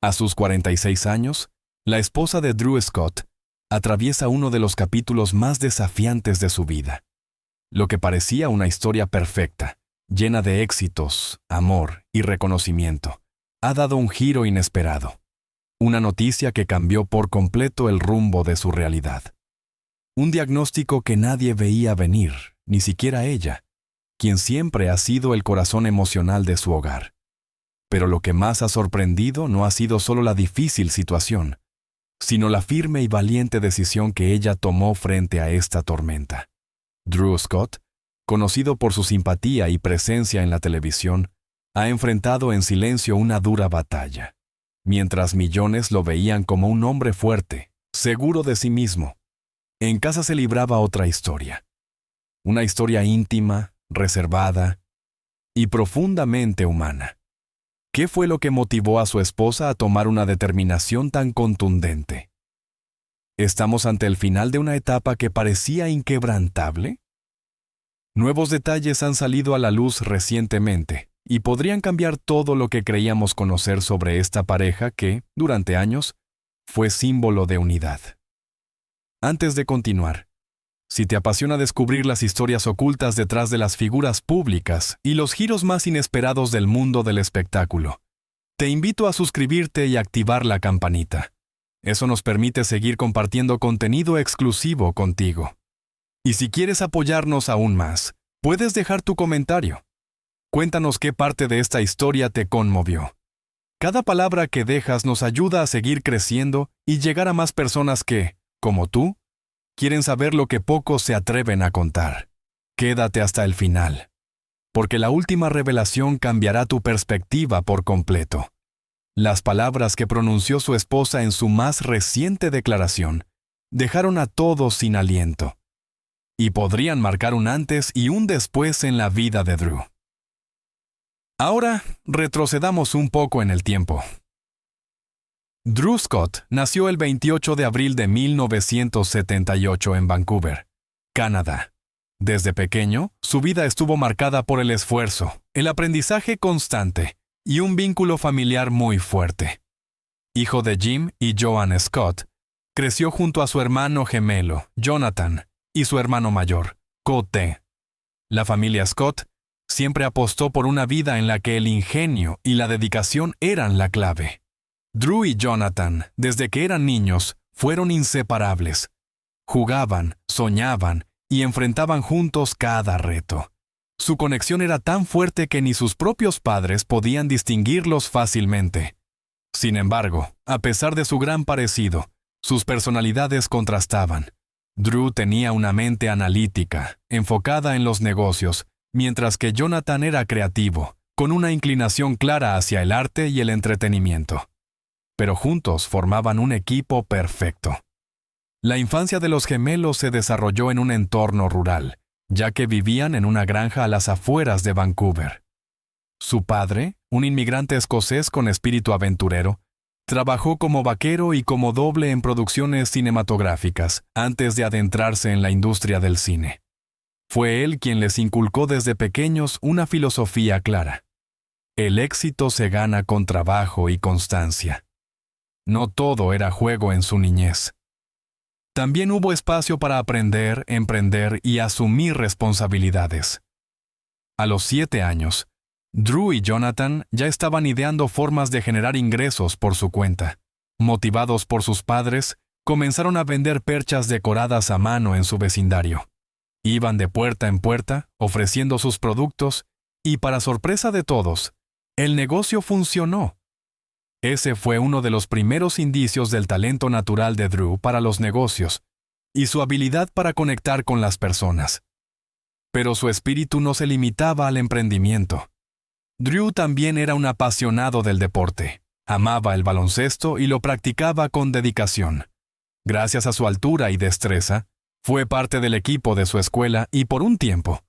A sus 46 años, la esposa de Drew Scott atraviesa uno de los capítulos más desafiantes de su vida. Lo que parecía una historia perfecta, llena de éxitos, amor y reconocimiento, ha dado un giro inesperado. Una noticia que cambió por completo el rumbo de su realidad. Un diagnóstico que nadie veía venir, ni siquiera ella, quien siempre ha sido el corazón emocional de su hogar. Pero lo que más ha sorprendido no ha sido solo la difícil situación, sino la firme y valiente decisión que ella tomó frente a esta tormenta. Drew Scott, conocido por su simpatía y presencia en la televisión, ha enfrentado en silencio una dura batalla, mientras millones lo veían como un hombre fuerte, seguro de sí mismo. En casa se libraba otra historia. Una historia íntima, reservada y profundamente humana. ¿Qué fue lo que motivó a su esposa a tomar una determinación tan contundente? ¿Estamos ante el final de una etapa que parecía inquebrantable? Nuevos detalles han salido a la luz recientemente y podrían cambiar todo lo que creíamos conocer sobre esta pareja que, durante años, fue símbolo de unidad. Antes de continuar, si te apasiona descubrir las historias ocultas detrás de las figuras públicas y los giros más inesperados del mundo del espectáculo, te invito a suscribirte y activar la campanita. Eso nos permite seguir compartiendo contenido exclusivo contigo. Y si quieres apoyarnos aún más, puedes dejar tu comentario. Cuéntanos qué parte de esta historia te conmovió. Cada palabra que dejas nos ayuda a seguir creciendo y llegar a más personas que, como tú, quieren saber lo que pocos se atreven a contar. Quédate hasta el final, porque la última revelación cambiará tu perspectiva por completo. Las palabras que pronunció su esposa en su más reciente declaración dejaron a todos sin aliento y podrían marcar un antes y un después en la vida de Drew. Ahora, retrocedamos un poco en el tiempo. Drew Scott nació el 28 de abril de 1978 en Vancouver, Canadá. Desde pequeño, su vida estuvo marcada por el esfuerzo, el aprendizaje constante y un vínculo familiar muy fuerte. Hijo de Jim y Joanne Scott, creció junto a su hermano gemelo, Jonathan, y su hermano mayor, Cote. La familia Scott siempre apostó por una vida en la que el ingenio y la dedicación eran la clave. Drew y Jonathan, desde que eran niños, fueron inseparables. Jugaban, soñaban y enfrentaban juntos cada reto. Su conexión era tan fuerte que ni sus propios padres podían distinguirlos fácilmente. Sin embargo, a pesar de su gran parecido, sus personalidades contrastaban. Drew tenía una mente analítica, enfocada en los negocios, mientras que Jonathan era creativo, con una inclinación clara hacia el arte y el entretenimiento. Pero juntos formaban un equipo perfecto. La infancia de los gemelos se desarrolló en un entorno rural, ya que vivían en una granja a las afueras de Vancouver. Su padre, un inmigrante escocés con espíritu aventurero, trabajó como vaquero y como doble en producciones cinematográficas antes de adentrarse en la industria del cine. Fue él quien les inculcó desde pequeños una filosofía clara. El éxito se gana con trabajo y constancia. No todo era juego en su niñez. También hubo espacio para aprender, emprender y asumir responsabilidades. A los 7 años, Drew y Jonathan ya estaban ideando formas de generar ingresos por su cuenta. Motivados por sus padres, comenzaron a vender perchas decoradas a mano en su vecindario. Iban de puerta en puerta, ofreciendo sus productos, y para sorpresa de todos, el negocio funcionó. Ese fue uno de los primeros indicios del talento natural de Drew para los negocios y su habilidad para conectar con las personas. Pero su espíritu no se limitaba al emprendimiento. Drew también era un apasionado del deporte. Amaba el baloncesto y lo practicaba con dedicación. Gracias a su altura y destreza, fue parte del equipo de su escuela y por un tiempo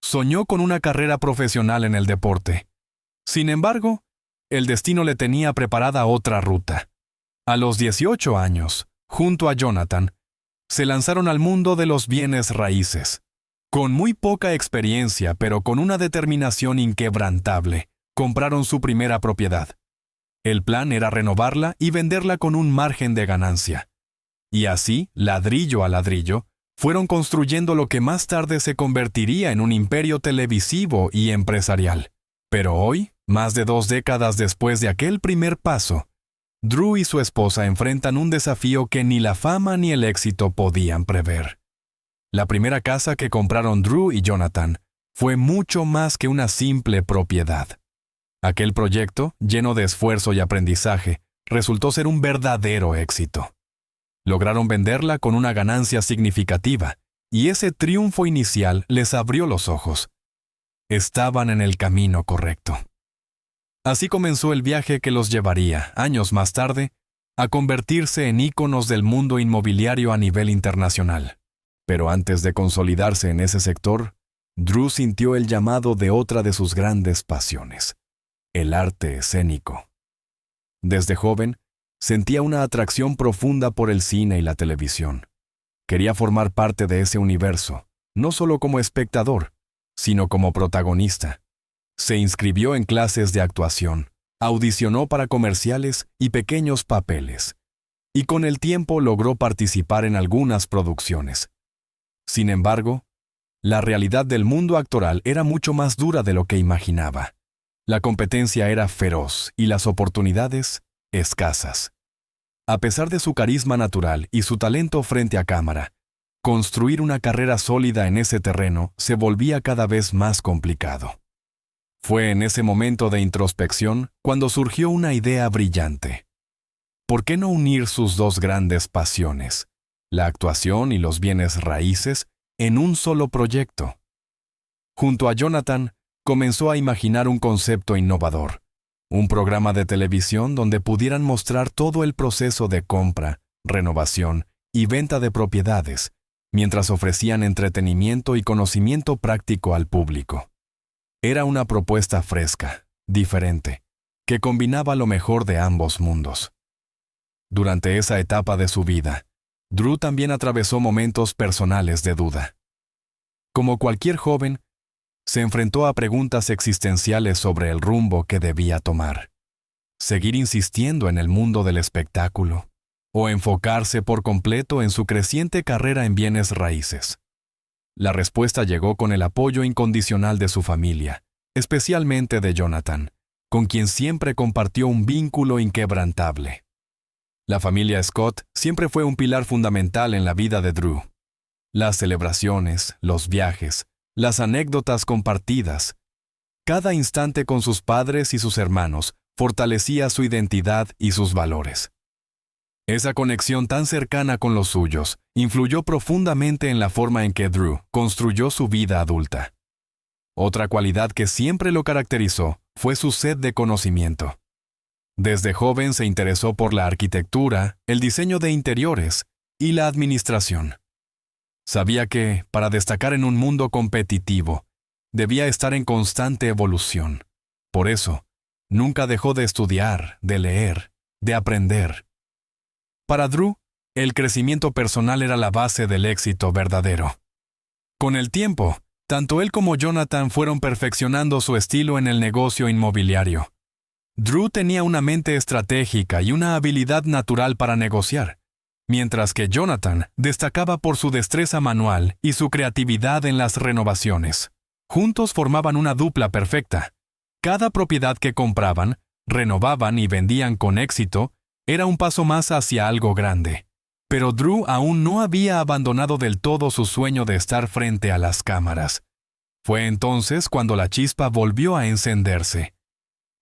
soñó con una carrera profesional en el deporte. Sin embargo, el destino le tenía preparada otra ruta. A los 18 años, junto a Jonathan, se lanzaron al mundo de los bienes raíces. Con muy poca experiencia, pero con una determinación inquebrantable, compraron su primera propiedad. El plan era renovarla y venderla con un margen de ganancia. Y así, ladrillo a ladrillo, fueron construyendo lo que más tarde se convertiría en un imperio televisivo y empresarial. Pero hoy, más de 2 décadas después de aquel primer paso, Drew y su esposa enfrentan un desafío que ni la fama ni el éxito podían prever. La primera casa que compraron Drew y Jonathan fue mucho más que una simple propiedad. Aquel proyecto, lleno de esfuerzo y aprendizaje, resultó ser un verdadero éxito. Lograron venderla con una ganancia significativa, y ese triunfo inicial les abrió los ojos. Estaban en el camino correcto. Así comenzó el viaje que los llevaría, años más tarde, a convertirse en íconos del mundo inmobiliario a nivel internacional. Pero antes de consolidarse en ese sector, Drew sintió el llamado de otra de sus grandes pasiones: el arte escénico. Desde joven, sentía una atracción profunda por el cine y la televisión. Quería formar parte de ese universo, no solo como espectador, sino como protagonista. Se inscribió en clases de actuación, audicionó para comerciales y pequeños papeles, y con el tiempo logró participar en algunas producciones. Sin embargo, la realidad del mundo actoral era mucho más dura de lo que imaginaba. La competencia era feroz y las oportunidades escasas. A pesar de su carisma natural y su talento frente a cámara, construir una carrera sólida en ese terreno se volvía cada vez más complicado. Fue en ese momento de introspección cuando surgió una idea brillante. ¿Por qué no unir sus dos grandes pasiones, la actuación y los bienes raíces, en un solo proyecto? Junto a Jonathan, comenzó a imaginar un concepto innovador, un programa de televisión donde pudieran mostrar todo el proceso de compra, renovación y venta de propiedades, mientras ofrecían entretenimiento y conocimiento práctico al público. Era una propuesta fresca, diferente, que combinaba lo mejor de ambos mundos. Durante esa etapa de su vida, Drew también atravesó momentos personales de duda. Como cualquier joven, se enfrentó a preguntas existenciales sobre el rumbo que debía tomar. ¿Seguir insistiendo en el mundo del espectáculo? ¿O enfocarse por completo en su creciente carrera en bienes raíces? La respuesta llegó con el apoyo incondicional de su familia, especialmente de Jonathan, con quien siempre compartió un vínculo inquebrantable. La familia Scott siempre fue un pilar fundamental en la vida de Drew. Las celebraciones, los viajes, las anécdotas compartidas. Cada instante con sus padres y sus hermanos fortalecía su identidad y sus valores. Esa conexión tan cercana con los suyos influyó profundamente en la forma en que Drew construyó su vida adulta. Otra cualidad que siempre lo caracterizó fue su sed de conocimiento. Desde joven se interesó por la arquitectura, el diseño de interiores y la administración. Sabía que, para destacar en un mundo competitivo, debía estar en constante evolución. Por eso, nunca dejó de estudiar, de leer, de aprender. Para Drew, el crecimiento personal era la base del éxito verdadero. Con el tiempo, tanto él como Jonathan fueron perfeccionando su estilo en el negocio inmobiliario. Drew tenía una mente estratégica y una habilidad natural para negociar, mientras que Jonathan destacaba por su destreza manual y su creatividad en las renovaciones. Juntos formaban una dupla perfecta. Cada propiedad que compraban, renovaban y vendían con éxito era un paso más hacia algo grande. Pero Drew aún no había abandonado del todo su sueño de estar frente a las cámaras. Fue entonces cuando la chispa volvió a encenderse.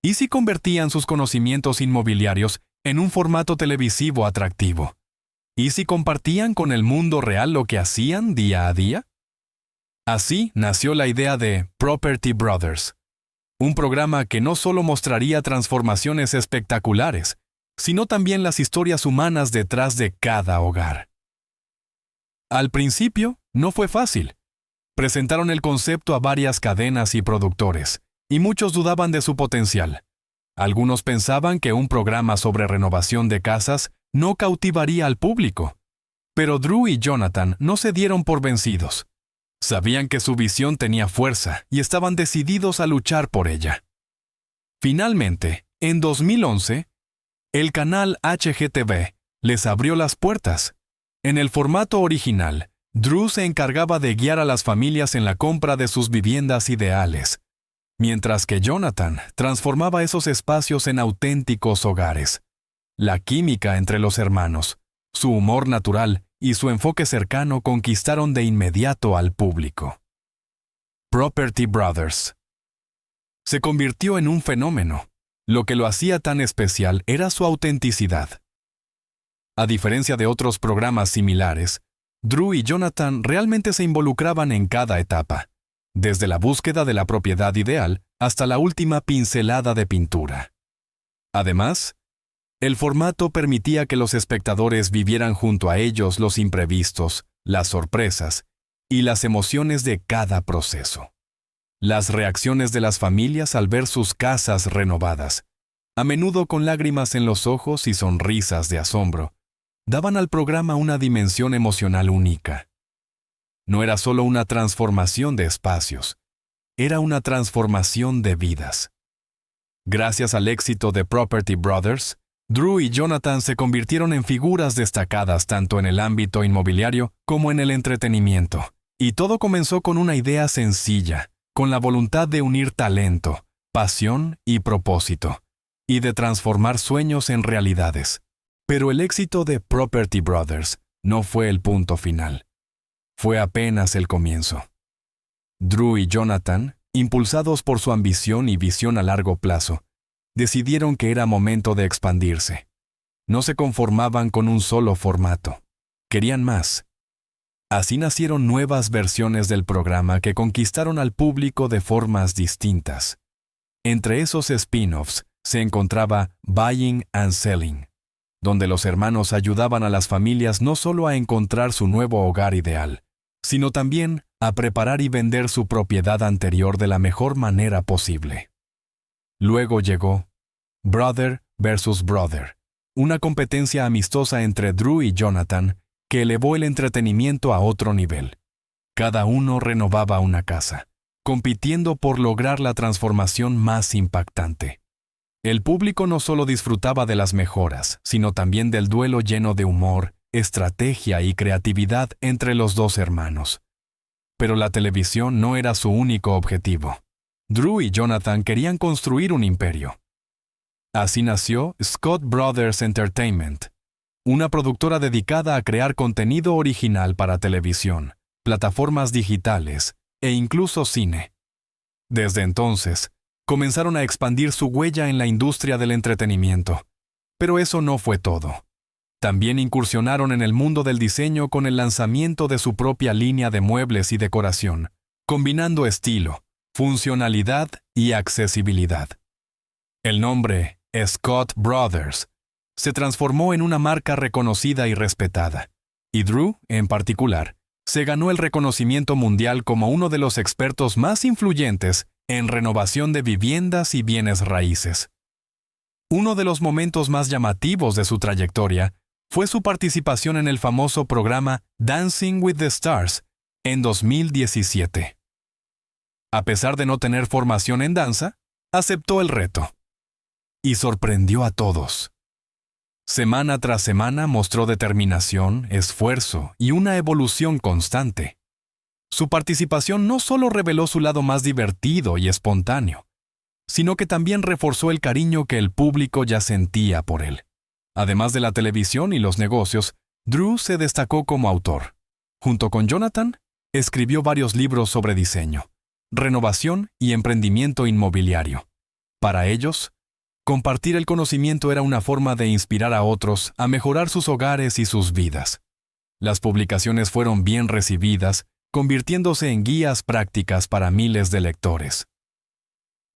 ¿Y si convertían sus conocimientos inmobiliarios en un formato televisivo atractivo? ¿Y si compartían con el mundo real lo que hacían día a día? Así nació la idea de Property Brothers, un programa que no solo mostraría transformaciones espectaculares, sino también las historias humanas detrás de cada hogar. Al principio, no fue fácil. Presentaron el concepto a varias cadenas y productores, y muchos dudaban de su potencial. Algunos pensaban que un programa sobre renovación de casas no cautivaría al público. Pero Drew y Jonathan no se dieron por vencidos. Sabían que su visión tenía fuerza y estaban decididos a luchar por ella. Finalmente, en 2011, El canal HGTV les abrió las puertas. En el formato original, Drew se encargaba de guiar a las familias en la compra de sus viviendas ideales, mientras que Jonathan transformaba esos espacios en auténticos hogares. La química entre los hermanos, su humor natural y su enfoque cercano conquistaron de inmediato al público. Property Brothers se convirtió en un fenómeno. Lo que lo hacía tan especial era su autenticidad. A diferencia de otros programas similares, Drew y Jonathan realmente se involucraban en cada etapa, desde la búsqueda de la propiedad ideal hasta la última pincelada de pintura. Además, el formato permitía que los espectadores vivieran junto a ellos los imprevistos, las sorpresas y las emociones de cada proceso. Las reacciones de las familias al ver sus casas renovadas, a menudo con lágrimas en los ojos y sonrisas de asombro, daban al programa una dimensión emocional única. No era solo una transformación de espacios, era una transformación de vidas. Gracias al éxito de Property Brothers, Drew y Jonathan se convirtieron en figuras destacadas tanto en el ámbito inmobiliario como en el entretenimiento. Y todo comenzó con una idea sencilla, con la voluntad de unir talento, pasión y propósito, y de transformar sueños en realidades. Pero el éxito de Property Brothers no fue el punto final. Fue apenas el comienzo. Drew y Jonathan, impulsados por su ambición y visión a largo plazo, decidieron que era momento de expandirse. No se conformaban con un solo formato. Querían más. Así nacieron nuevas versiones del programa que conquistaron al público de formas distintas. Entre esos spin-offs se encontraba Buying and Selling, donde los hermanos ayudaban a las familias no solo a encontrar su nuevo hogar ideal, sino también a preparar y vender su propiedad anterior de la mejor manera posible. Luego llegó Brother vs. Brother, una competencia amistosa entre Drew y Jonathan que elevó el entretenimiento a otro nivel. Cada uno renovaba una casa, compitiendo por lograr la transformación más impactante. El público no solo disfrutaba de las mejoras, sino también del duelo lleno de humor, estrategia y creatividad entre los dos hermanos. Pero la televisión no era su único objetivo. Drew y Jonathan querían construir un imperio. Así nació Scott Brothers Entertainment, una productora dedicada a crear contenido original para televisión, plataformas digitales e incluso cine. Desde entonces, comenzaron a expandir su huella en la industria del entretenimiento. Pero eso no fue todo. También incursionaron en el mundo del diseño con el lanzamiento de su propia línea de muebles y decoración, combinando estilo, funcionalidad y accesibilidad. El nombre Scott Brothers se transformó en una marca reconocida y respetada, y Drew, en particular, se ganó el reconocimiento mundial como uno de los expertos más influyentes en renovación de viviendas y bienes raíces. Uno de los momentos más llamativos de su trayectoria fue su participación en el famoso programa Dancing with the Stars en 2017. A pesar de no tener formación en danza, aceptó el reto. Y sorprendió a todos. Semana tras semana mostró determinación, esfuerzo y una evolución constante. Su participación no solo reveló su lado más divertido y espontáneo, sino que también reforzó el cariño que el público ya sentía por él. Además de la televisión y los negocios, Drew se destacó como autor. Junto con Jonathan, escribió varios libros sobre diseño, renovación y emprendimiento inmobiliario. Para ellos, compartir el conocimiento era una forma de inspirar a otros a mejorar sus hogares y sus vidas. Las publicaciones fueron bien recibidas, convirtiéndose en guías prácticas para miles de lectores.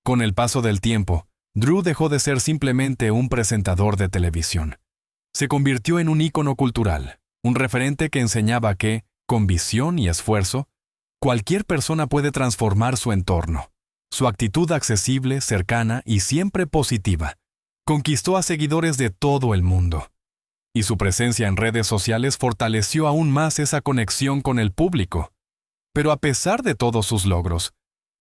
Con el paso del tiempo, Drew dejó de ser simplemente un presentador de televisión. Se convirtió en un ícono cultural, un referente que enseñaba que, con visión y esfuerzo, cualquier persona puede transformar su entorno. Su actitud accesible, cercana y siempre positiva conquistó a seguidores de todo el mundo. Y su presencia en redes sociales fortaleció aún más esa conexión con el público. Pero a pesar de todos sus logros,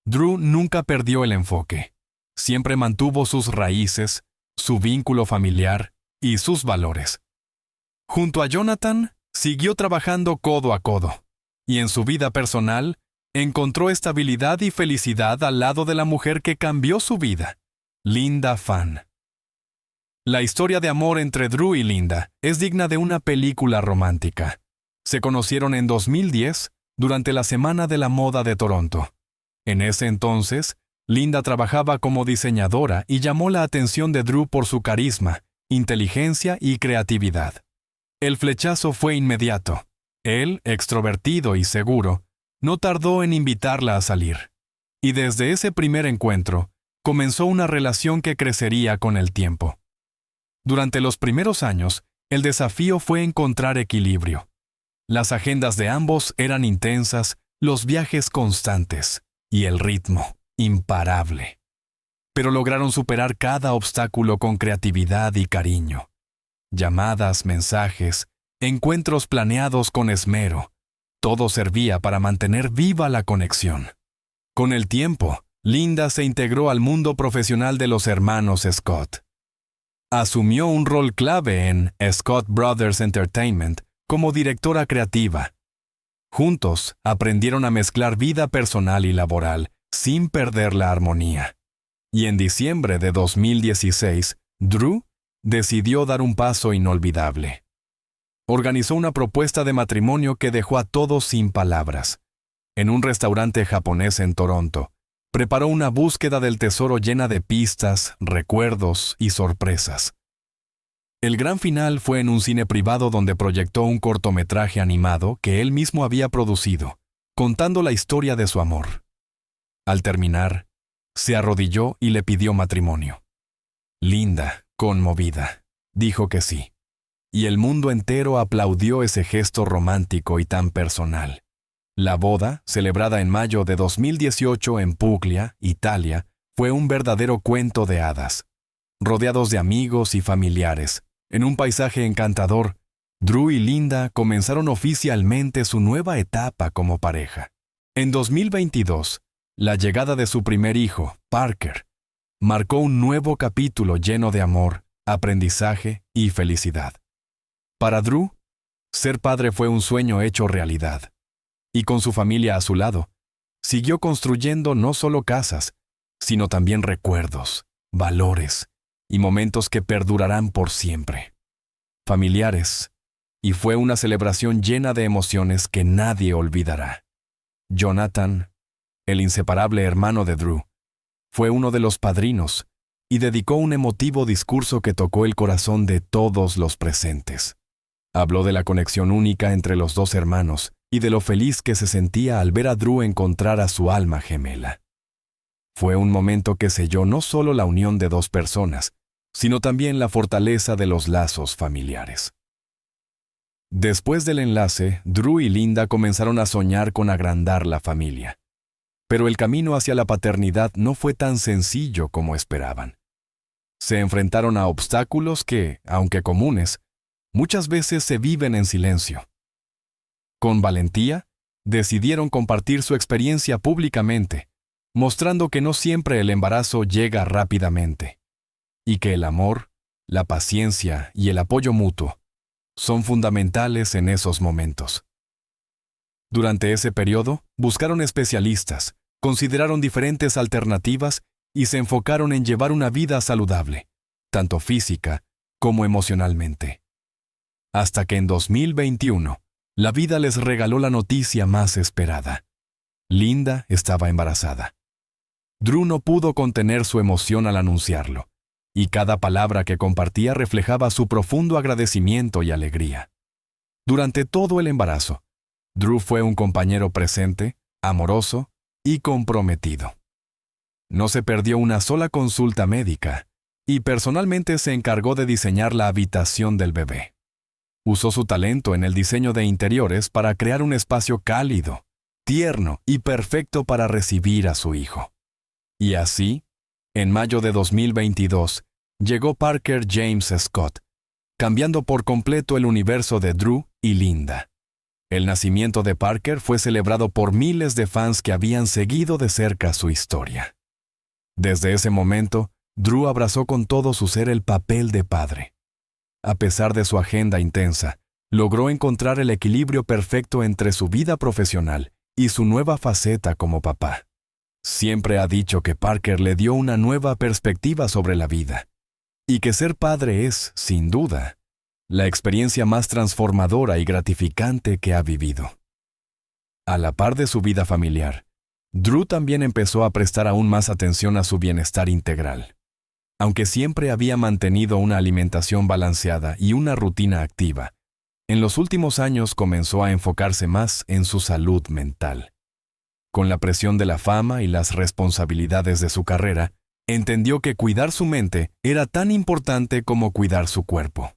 Drew nunca perdió el enfoque. Siempre mantuvo sus raíces, su vínculo familiar y sus valores. Junto a Jonathan, siguió trabajando codo a codo, y en su vida personal, encontró estabilidad y felicidad al lado de la mujer que cambió su vida, Linda Phan. La historia de amor entre Drew y Linda es digna de una película romántica. Se conocieron en 2010 durante la Semana de la Moda de Toronto. En ese entonces, Linda trabajaba como diseñadora y llamó la atención de Drew por su carisma, inteligencia y creatividad. El flechazo fue inmediato. Él, extrovertido y seguro, no tardó en invitarla a salir. Y desde ese primer encuentro, comenzó una relación que crecería con el tiempo. Durante los primeros años, el desafío fue encontrar equilibrio. Las agendas de ambos eran intensas, los viajes constantes y el ritmo imparable. Pero lograron superar cada obstáculo con creatividad y cariño. Llamadas, mensajes, encuentros planeados con esmero. Todo servía para mantener viva la conexión. Con el tiempo, Linda se integró al mundo profesional de los hermanos Scott. Asumió un rol clave en Scott Brothers Entertainment como directora creativa. Juntos aprendieron a mezclar vida personal y laboral sin perder la armonía. Y en diciembre de 2016, Drew decidió dar un paso inolvidable. Organizó una propuesta de matrimonio que dejó a todos sin palabras. En un restaurante japonés en Toronto, preparó una búsqueda del tesoro llena de pistas, recuerdos y sorpresas. El gran final fue en un cine privado donde proyectó un cortometraje animado que él mismo había producido, contando la historia de su amor. Al terminar, se arrodilló y le pidió matrimonio. Linda, conmovida, dijo que sí. Y el mundo entero aplaudió ese gesto romántico y tan personal. La boda, celebrada en mayo de 2018 en Puglia, Italia, fue un verdadero cuento de hadas. Rodeados de amigos y familiares, en un paisaje encantador, Drew y Linda comenzaron oficialmente su nueva etapa como pareja. En 2022, la llegada de su primer hijo, Parker, marcó un nuevo capítulo lleno de amor, aprendizaje y felicidad. Para Drew, ser padre fue un sueño hecho realidad. Y con su familia a su lado, siguió construyendo no solo casas, sino también recuerdos, valores y momentos que perdurarán por siempre. Familiares, y fue una celebración llena de emociones que nadie olvidará. Jonathan, el inseparable hermano de Drew, fue uno de los padrinos y dedicó un emotivo discurso que tocó el corazón de todos los presentes. Habló de la conexión única entre los dos hermanos y de lo feliz que se sentía al ver a Drew encontrar a su alma gemela. Fue un momento que selló no solo la unión de dos personas, sino también la fortaleza de los lazos familiares. Después del enlace, Drew y Linda comenzaron a soñar con agrandar la familia. Pero el camino hacia la paternidad no fue tan sencillo como esperaban. Se enfrentaron a obstáculos que, aunque comunes, muchas veces se viven en silencio. Con valentía, decidieron compartir su experiencia públicamente, mostrando que no siempre el embarazo llega rápidamente, y que el amor, la paciencia y el apoyo mutuo son fundamentales en esos momentos. Durante ese periodo, buscaron especialistas, consideraron diferentes alternativas y se enfocaron en llevar una vida saludable, tanto física como emocionalmente. Hasta que en 2021, la vida les regaló la noticia más esperada. Linda estaba embarazada. Drew no pudo contener su emoción al anunciarlo, y cada palabra que compartía reflejaba su profundo agradecimiento y alegría. Durante todo el embarazo, Drew fue un compañero presente, amoroso y comprometido. No se perdió una sola consulta médica, y personalmente se encargó de diseñar la habitación del bebé. Usó su talento en el diseño de interiores para crear un espacio cálido, tierno y perfecto para recibir a su hijo. Y así, en mayo de 2022, llegó Parker James Scott, cambiando por completo el universo de Drew y Linda. El nacimiento de Parker fue celebrado por miles de fans que habían seguido de cerca su historia. Desde ese momento, Drew abrazó con todo su ser el papel de padre. a pesar de su agenda intensa, logró encontrar el equilibrio perfecto entre su vida profesional y su nueva faceta como papá. Siempre ha dicho que Parker le dio una nueva perspectiva sobre la vida, y que ser padre es, sin duda, la experiencia más transformadora y gratificante que ha vivido. A la par de su vida familiar, Drew también empezó a prestar aún más atención a su bienestar integral. Aunque siempre había mantenido una alimentación balanceada y una rutina activa, en los últimos años comenzó a enfocarse más en su salud mental. Con la presión de la fama y las responsabilidades de su carrera, entendió que cuidar su mente era tan importante como cuidar su cuerpo.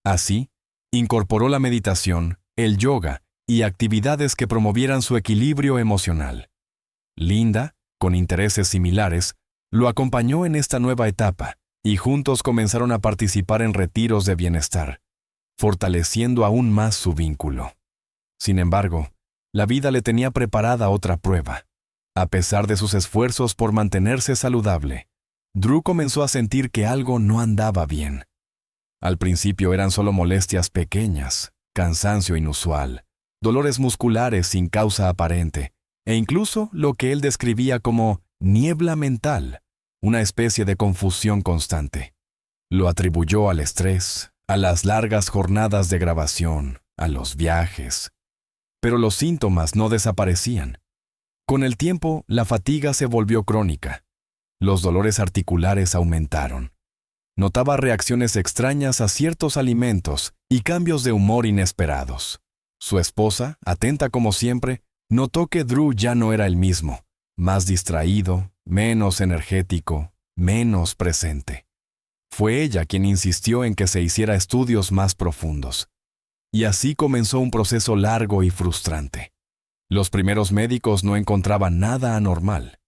Así, incorporó la meditación, el yoga y actividades que promovieran su equilibrio emocional. Linda, con intereses similares, lo acompañó en esta nueva etapa y juntos comenzaron a participar en retiros de bienestar, fortaleciendo aún más su vínculo. Sin embargo, la vida le tenía preparada otra prueba. A pesar de sus esfuerzos por mantenerse saludable, Drew comenzó a sentir que algo no andaba bien. Al principio eran solo molestias pequeñas, cansancio inusual, dolores musculares sin causa aparente, e incluso lo que él describía como niebla mental, una especie de confusión constante. Lo atribuyó al estrés, a las largas jornadas de grabación, a los viajes. Pero los síntomas no desaparecían. Con el tiempo, la fatiga se volvió crónica. Los dolores articulares aumentaron. Notaba reacciones extrañas a ciertos alimentos y cambios de humor inesperados. Su esposa, atenta como siempre, notó que Drew ya no era el mismo, más distraído, menos energético, menos presente. Fue ella quien insistió en que se hiciera estudios más profundos. Y así comenzó un proceso largo y frustrante. Los primeros médicos no encontraban nada anormal.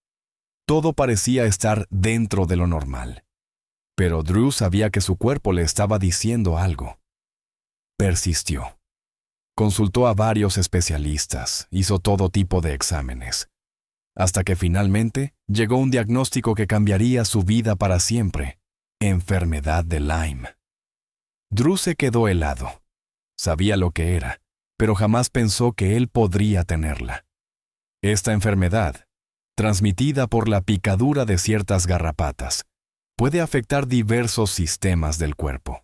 Todo parecía estar dentro de lo normal. Pero Drew sabía que su cuerpo le estaba diciendo algo. Persistió. Consultó a varios especialistas, hizo todo tipo de exámenes, hasta que finalmente llegó un diagnóstico que cambiaría su vida para siempre: enfermedad de Lyme. Drew se quedó helado. Sabía lo que era, pero jamás pensó que él podría tenerla. Esta enfermedad, transmitida por la picadura de ciertas garrapatas, puede afectar diversos sistemas del cuerpo.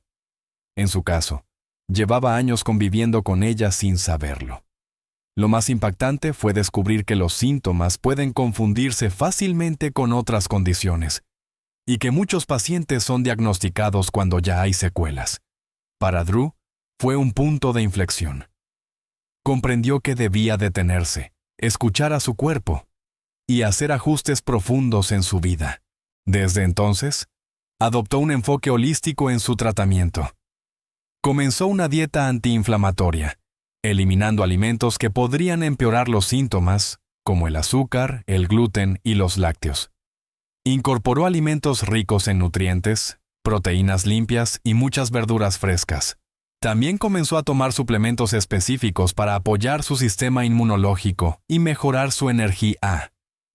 En su caso, llevaba años conviviendo con ella sin saberlo. Lo más impactante fue descubrir que los síntomas pueden confundirse fácilmente con otras condiciones y que muchos pacientes son diagnosticados cuando ya hay secuelas. Para Drew, fue un punto de inflexión. Comprendió que debía detenerse, escuchar a su cuerpo y hacer ajustes profundos en su vida. Desde entonces, adoptó un enfoque holístico en su tratamiento. Comenzó una dieta antiinflamatoria, eliminando alimentos que podrían empeorar los síntomas, como el azúcar, el gluten y los lácteos. Incorporó alimentos ricos en nutrientes, proteínas limpias y muchas verduras frescas. También comenzó a tomar suplementos específicos para apoyar su sistema inmunológico y mejorar su energía.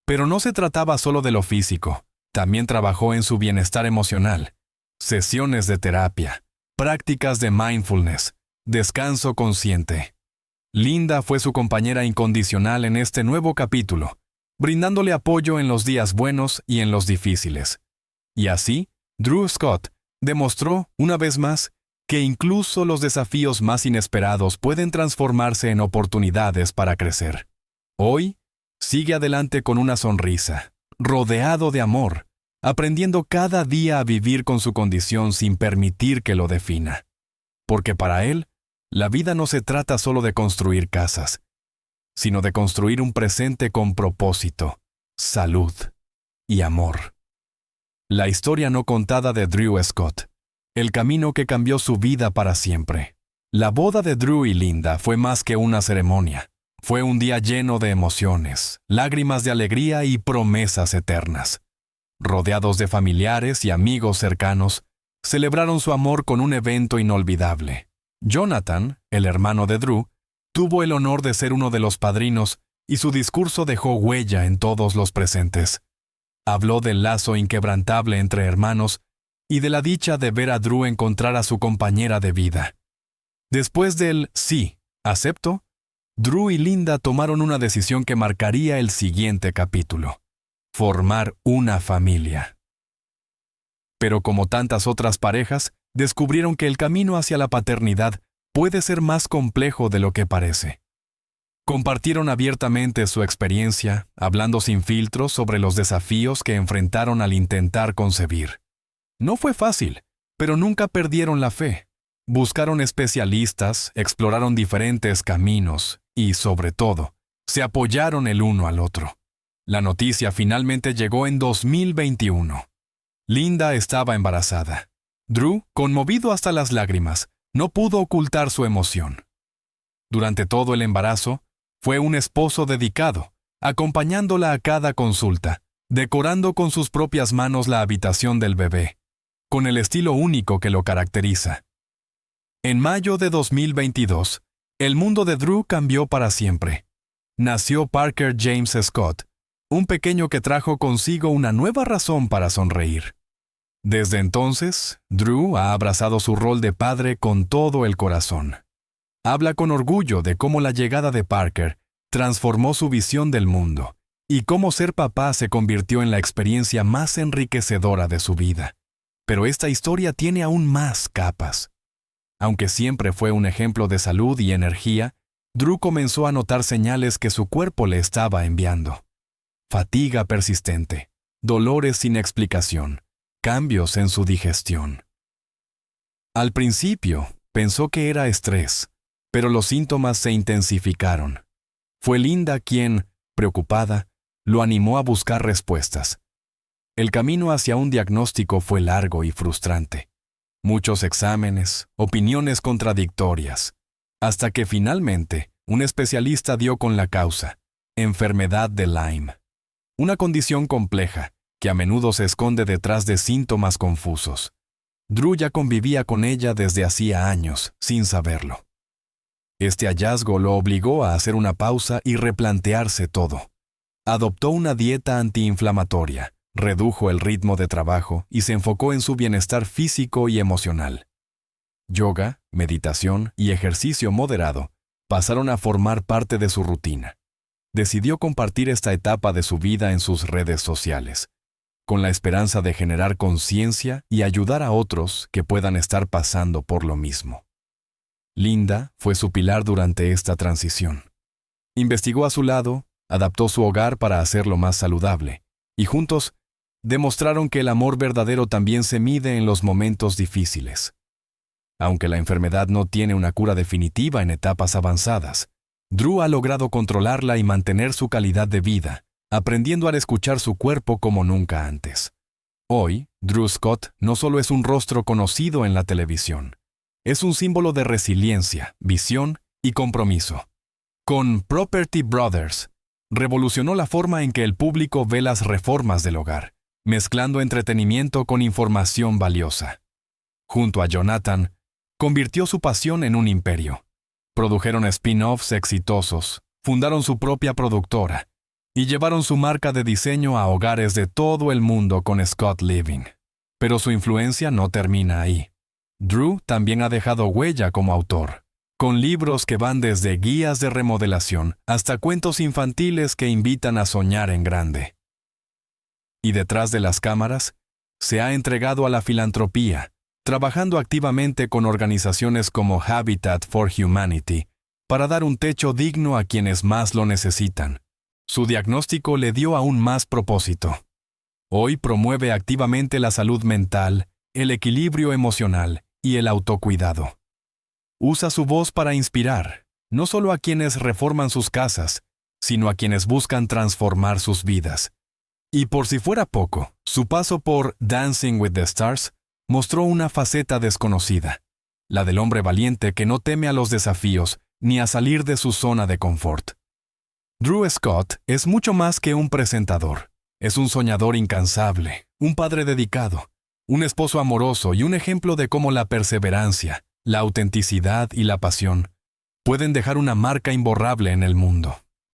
Pero no se trataba solo de lo físico, también trabajó en su bienestar emocional. Sesiones de terapia, prácticas de mindfulness, descanso consciente. Linda fue su compañera incondicional en este nuevo capítulo, brindándole apoyo en los días buenos y en los difíciles. Y así, Drew Scott demostró, una vez más, que incluso los desafíos más inesperados pueden transformarse en oportunidades para crecer. Hoy, sigue adelante con una sonrisa, rodeado de amor, aprendiendo cada día a vivir con su condición sin permitir que lo defina. Porque para él, la vida no se trata solo de construir casas, sino de construir un presente con propósito, salud y amor. La historia no contada de Drew Scott. El camino que cambió su vida para siempre. La boda de Drew y Linda fue más que una ceremonia. Fue un día lleno de emociones, lágrimas de alegría y promesas eternas. Rodeados de familiares y amigos cercanos, celebraron su amor con un evento inolvidable. Jonathan, el hermano de Drew, tuvo el honor de ser uno de los padrinos y su discurso dejó huella en todos los presentes. Habló del lazo inquebrantable entre hermanos y de la dicha de ver a Drew encontrar a su compañera de vida. Después del sí, acepto, Drew y Linda tomaron una decisión que marcaría el siguiente capítulo: formar una familia. Pero como tantas otras parejas, descubrieron que el camino hacia la paternidad puede ser más complejo de lo que parece. Compartieron abiertamente su experiencia, hablando sin filtros sobre los desafíos que enfrentaron al intentar concebir. No fue fácil, pero nunca perdieron la fe. Buscaron especialistas, exploraron diferentes caminos y, sobre todo, se apoyaron el uno al otro. La noticia finalmente llegó en 2021. Linda estaba embarazada. Drew, conmovido hasta las lágrimas, no pudo ocultar su emoción. Durante todo el embarazo, fue un esposo dedicado, acompañándola a cada consulta, decorando con sus propias manos la habitación del bebé, con el estilo único que lo caracteriza. En mayo de 2022, el mundo de Drew cambió para siempre. Nació Parker James Scott, un pequeño que trajo consigo una nueva razón para sonreír. Desde entonces, Drew ha abrazado su rol de padre con todo el corazón. Habla con orgullo de cómo la llegada de Parker transformó su visión del mundo y cómo ser papá se convirtió en la experiencia más enriquecedora de su vida. Pero esta historia tiene aún más capas. Aunque siempre fue un ejemplo de salud y energía, Drew comenzó a notar señales que su cuerpo le estaba enviando. Fatiga persistente, dolores sin explicación, cambios en su digestión. Al principio, pensó que era estrés, pero los síntomas se intensificaron. Fue Linda quien, preocupada, lo animó a buscar respuestas. El camino hacia un diagnóstico fue largo y frustrante. Muchos exámenes, opiniones contradictorias, hasta que finalmente un especialista dio con la causa: enfermedad de Lyme. Una condición compleja que a menudo se esconde detrás de síntomas confusos. Drew ya convivía con ella desde hacía años, sin saberlo. Este hallazgo lo obligó a hacer una pausa y replantearse todo. Adoptó una dieta antiinflamatoria, redujo el ritmo de trabajo y se enfocó en su bienestar físico y emocional. Yoga, meditación y ejercicio moderado pasaron a formar parte de su rutina. Decidió compartir esta etapa de su vida en sus redes sociales, con la esperanza de generar conciencia y ayudar a otros que puedan estar pasando por lo mismo. Linda fue su pilar durante esta transición. Investigó a su lado, adaptó su hogar para hacerlo más saludable, y juntos demostraron que el amor verdadero también se mide en los momentos difíciles. Aunque la enfermedad no tiene una cura definitiva en etapas avanzadas, Drew ha logrado controlarla y mantener su calidad de vida, aprendiendo a escuchar su cuerpo como nunca antes. Hoy, Drew Scott no solo es un rostro conocido en la televisión, es un símbolo de resiliencia, visión y compromiso. Con Property Brothers, revolucionó la forma en que el público ve las reformas del hogar, mezclando entretenimiento con información valiosa. Junto a Jonathan, convirtió su pasión en un imperio. Produjeron spin-offs exitosos, fundaron su propia productora y llevaron su marca de diseño a hogares de todo el mundo con Scott Living. Pero su influencia no termina ahí. Drew también ha dejado huella como autor, con libros que van desde guías de remodelación hasta cuentos infantiles que invitan a soñar en grande. Y detrás de las cámaras, se ha entregado a la filantropía, trabajando activamente con organizaciones como Habitat for Humanity para dar un techo digno a quienes más lo necesitan. Su diagnóstico le dio aún más propósito. Hoy promueve activamente la salud mental, el equilibrio emocional y el autocuidado. Usa su voz para inspirar, no solo a quienes reforman sus casas, sino a quienes buscan transformar sus vidas. Y por si fuera poco, su paso por Dancing with the Stars mostró una faceta desconocida, la del hombre valiente que no teme a los desafíos ni a salir de su zona de confort. Drew Scott es mucho más que un presentador. Es un soñador incansable, un padre dedicado, un esposo amoroso y un ejemplo de cómo la perseverancia, la autenticidad y la pasión pueden dejar una marca imborrable en el mundo.